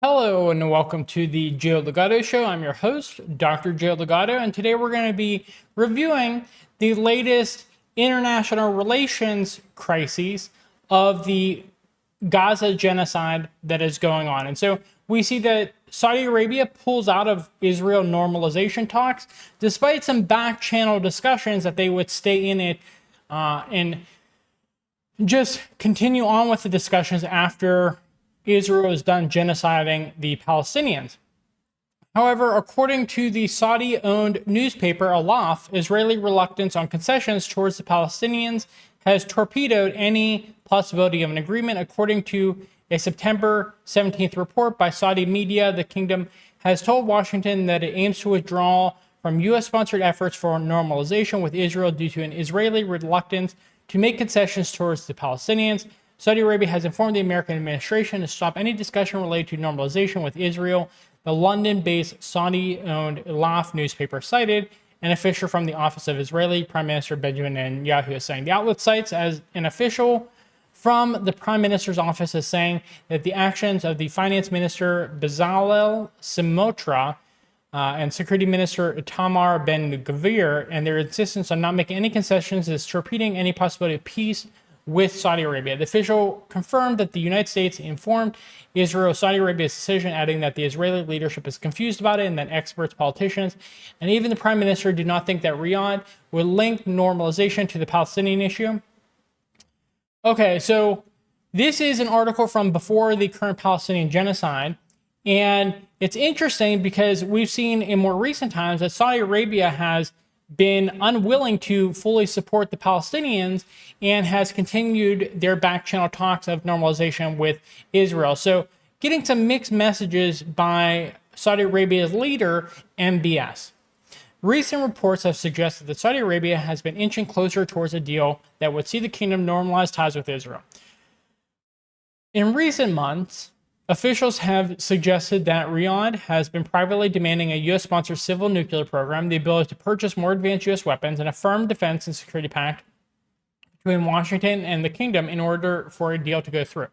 Hello and welcome to the Joe Ligato Show. I'm your host, Dr. Joe Ligato, and today we're going to be reviewing the latest international relations crises of the Gaza genocide that is going on. And so we see that Saudi Arabia pulls out of Israel normalization talks, despite some back channel discussions that they would stay in it and just continue on with the discussions after Israel is done genociding the Palestinians. However, according to the Saudi-owned newspaper Alaf, Israeli reluctance on concessions towards the Palestinians has torpedoed any possibility of an agreement. According to a September 17th report by Saudi media, the kingdom has told Washington that it aims to withdraw from U.S.-sponsored efforts for normalization with Israel due to an Israeli reluctance to make concessions towards the Palestinians. Saudi Arabia has informed the American administration to stop any discussion related to normalization with Israel. The London-based Saudi-owned Alaf newspaper cited an official from the office of Israeli Prime Minister Benjamin Netanyahu as saying. The outlet cites as an official from the Prime Minister's office as saying that the actions of the Finance Minister Bezalel Smotrich and Security Minister Itamar Ben-Gvir and their insistence on not making any concessions is torpedoing any possibility of peace with Saudi Arabia. The official confirmed that the United States informed Israel Saudi Arabia's decision, adding that the Israeli leadership is confused about it and that experts, politicians, and even the Prime Minister do not think that Riyadh would link normalization to the Palestinian issue. Okay, so this is an article from before the current Palestinian genocide, and it's interesting because we've seen in more recent times that Saudi Arabia has been unwilling to fully support the Palestinians and has continued their back channel talks of normalization with Israel. So getting some mixed messages by Saudi Arabia's leader, MBS. Recent reports have suggested that Saudi Arabia has been inching closer towards a deal that would see the kingdom normalize ties with Israel. In recent months, officials have suggested that Riyadh has been privately demanding a U.S.-sponsored civil nuclear program, the ability to purchase more advanced U.S. weapons, and a firm defense and security pact between Washington and the kingdom in order for a deal to go through.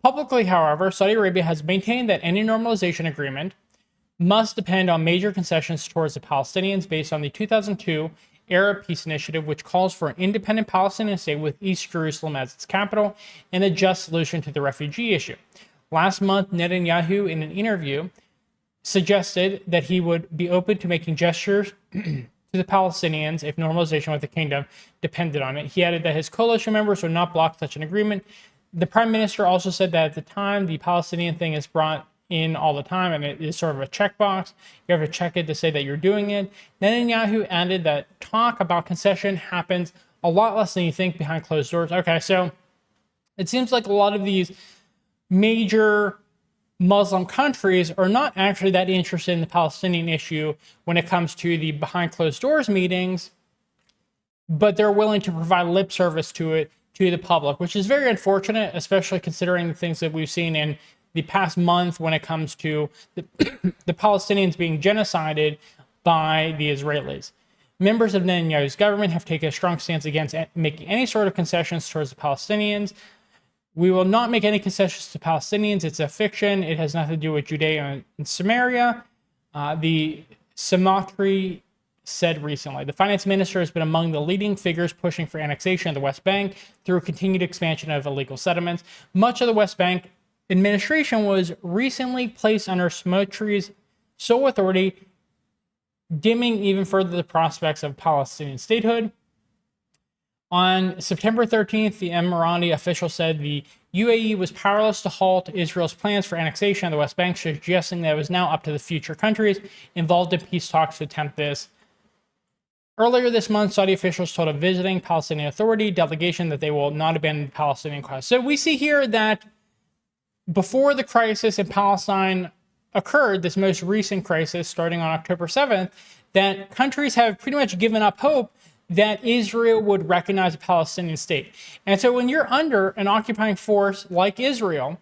Publicly, however, Saudi Arabia has maintained that any normalization agreement must depend on major concessions towards the Palestinians based on the 2002 Arab Peace Initiative, which calls for an independent Palestinian state with East Jerusalem as its capital and a just solution to the refugee issue. Last month, Netanyahu, in an interview, suggested that he would be open to making gestures to the Palestinians if normalization with the kingdom depended on it. He added that his coalition members would not block such an agreement. The prime minister also said that at the time, the Palestinian thing is brought in all the time, and it is sort of a checkbox. You have to check it to say that you're doing it. Netanyahu added that talk about concession happens a lot less than you think behind closed doors. Okay, so it seems like a lot of these major Muslim countries are not actually that interested in the Palestinian issue when it comes to the behind closed doors meetings, but they're willing to provide lip service to it to the public, which is very unfortunate, especially considering the things that we've seen in the past month when it comes to the Palestinians being genocided by the Israelis. Members of Netanyahu's government have taken a strong stance against making any sort of concessions towards the Palestinians. We will not make any concessions to Palestinians. It's a fiction. It has nothing to do with Judea and Samaria. The Smotrich said recently. The finance minister has been among the leading figures pushing for annexation of the West Bank through continued expansion of illegal settlements. Much of the West Bank administration was recently placed under Smotrich's sole authority, dimming even further the prospects of Palestinian statehood. On September 13th, the Emirati official said the UAE was powerless to halt Israel's plans for annexation of the West Bank, suggesting that it was now up to the future countries involved in peace talks to attempt this. Earlier this month, Saudi officials told a visiting Palestinian Authority delegation that they will not abandon the Palestinian cause. So we see here that before the crisis in Palestine occurred, this most recent crisis starting on October 7th, that countries have pretty much given up hope that Israel would recognize a Palestinian state. And so when you're under an occupying force like Israel,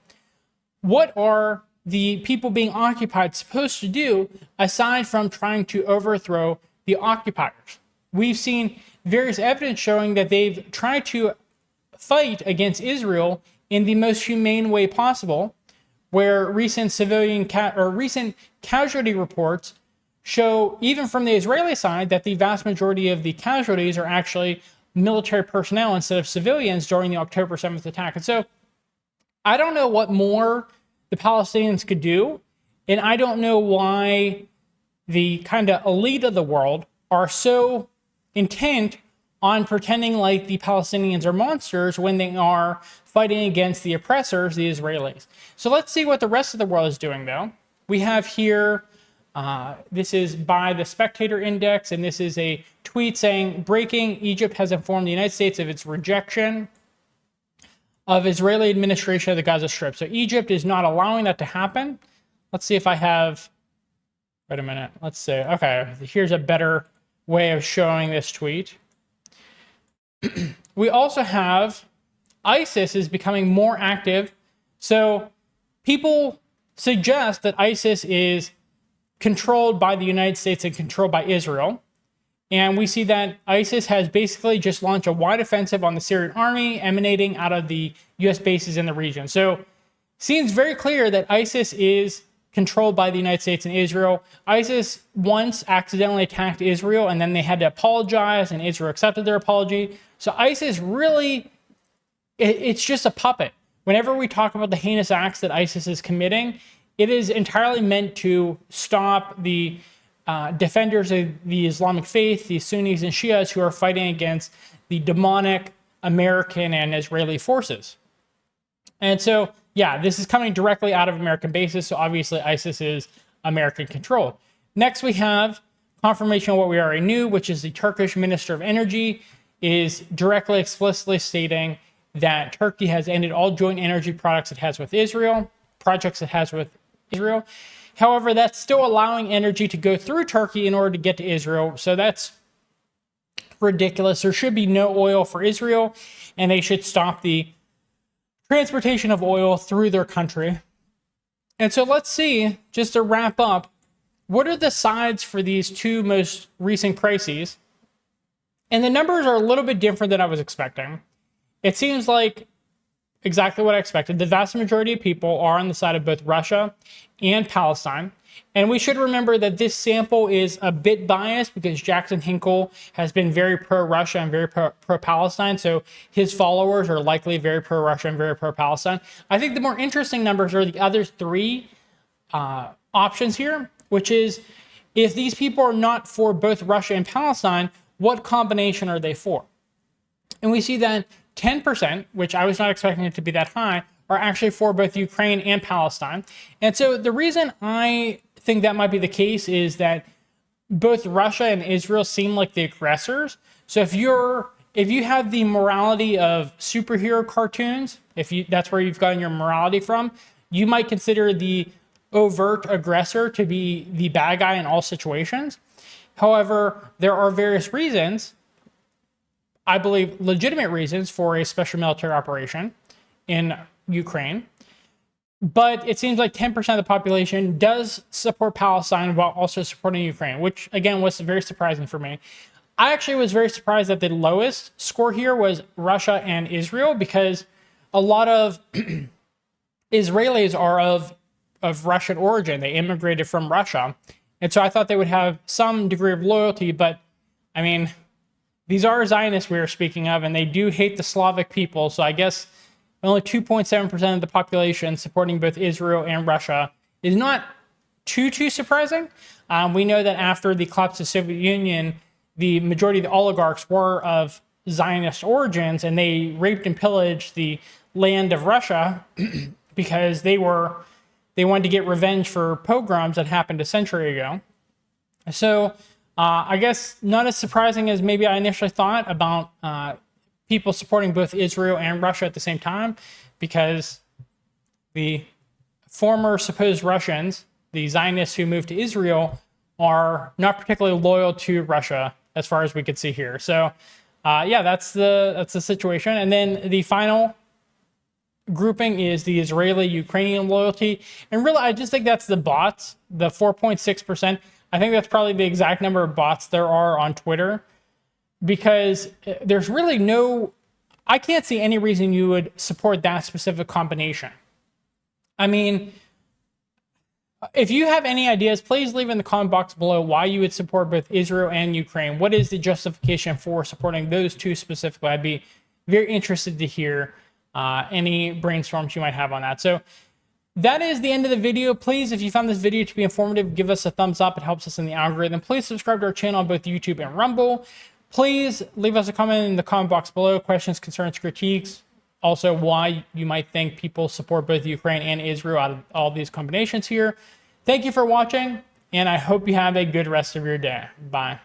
what are the people being occupied supposed to do aside from trying to overthrow the occupiers? We've seen various evidence showing that they've tried to fight against Israel in the most humane way possible, where recent recent casualty reports show, even from the Israeli side, that the vast majority of the casualties are actually military personnel instead of civilians during the October 7th attack. And so I don't know what more the Palestinians could do, and I don't know why the kind of elite of the world are so intent on pretending like the Palestinians are monsters when they are fighting against the oppressors, the Israelis. So let's see what the rest of the world is doing, though. We have here, this is by the Spectator Index, and this is a tweet saying, breaking, Egypt has informed the United States of its rejection of Israeli administration of the Gaza Strip. So Egypt is not allowing that to happen. Let's see if I have, wait a minute, let's see. Okay, here's a better way of showing this tweet. We also have ISIS is becoming more active. So people suggest that ISIS is controlled by the United States and controlled by Israel. And we see that ISIS has basically just launched a wide offensive on the Syrian army emanating out of the US bases in the region. So it seems very clear that ISIS is controlled by the United States and Israel. ISIS once accidentally attacked Israel, and then they had to apologize, and Israel accepted their apology. So ISIS really, it's just a puppet. Whenever we talk about the heinous acts that ISIS is committing, it is entirely meant to stop the defenders of the Islamic faith, the Sunnis and Shias, who are fighting against the demonic American and Israeli forces. And so, yeah, this is coming directly out of American bases, so obviously ISIS is American controlled. Next, we have confirmation of what we already knew, which is the Turkish Minister of Energy is directly, explicitly stating that Turkey has ended all joint energy projects it has with Israel. However, that's still allowing energy to go through Turkey in order to get to Israel. So that's ridiculous. There should be no oil for Israel, and they should stop the transportation of oil through their country. And so let's see, just to wrap up, what are the sides for these two most recent crises? And the numbers are a little bit different than I was expecting. It seems like exactly what I expected. The vast majority of people are on the side of both Russia and Palestine. And we should remember that this sample is a bit biased because Jackson Hinkle has been very pro-Russia and very pro-Palestine. So his followers are likely very pro-Russia and very pro-Palestine. I think the more interesting numbers are the other three options here, which is if these people are not for both Russia and Palestine, what combination are they for? And we see that 10%, which I was not expecting it to be that high, are actually for both Ukraine and Palestine. And so the reason I think that might be the case is that both Russia and Israel seem like the aggressors. So if you have the morality of superhero cartoons, that's where you've gotten your morality from, you might consider the overt aggressor to be the bad guy in all situations. However, there are various reasons, I believe legitimate reasons, for a special military operation in Ukraine. But it seems like 10% of the population does support Palestine while also supporting Ukraine, which again was very surprising for me. I actually was very surprised that the lowest score here was Russia and Israel, because a lot of Israelis are of Russian origin. They immigrated from Russia. And so I thought they would have some degree of loyalty, but I mean, these are Zionists we are speaking of, and they do hate the Slavic people. So I guess only 2.7% of the population supporting both Israel and Russia is not too surprising. We know that after the collapse of the Soviet Union, the majority of the oligarchs were of Zionist origins, and they raped and pillaged the land of Russia because they wanted to get revenge for pogroms that happened a century ago. So I guess not as surprising as maybe I initially thought about people supporting both Israel and Russia at the same time, because the former supposed Russians, the Zionists who moved to Israel, are not particularly loyal to Russia as far as we could see here. So yeah, that's the situation. And then the final grouping is the Israeli-Ukrainian loyalty. And really, I just think that's the bots, the 4.6%. I think that's probably the exact number of bots there are on Twitter, because there's really I can't see any reason you would support that specific combination. I mean, if you have any ideas, please leave in the comment box below why you would support both Israel and Ukraine. What is the justification for supporting those two specifically? I'd be very interested to hear any brainstorms you might have on that. So that is the end of the video. Please, if you found this video to be informative, give us a thumbs up. It helps us in the algorithm. Please subscribe to our channel on both YouTube and Rumble. Please leave us a comment in the comment box below. Questions, concerns, critiques. Also, why you might think people support both Ukraine and Israel out of all these combinations here. Thank you for watching, and I hope you have a good rest of your day. Bye.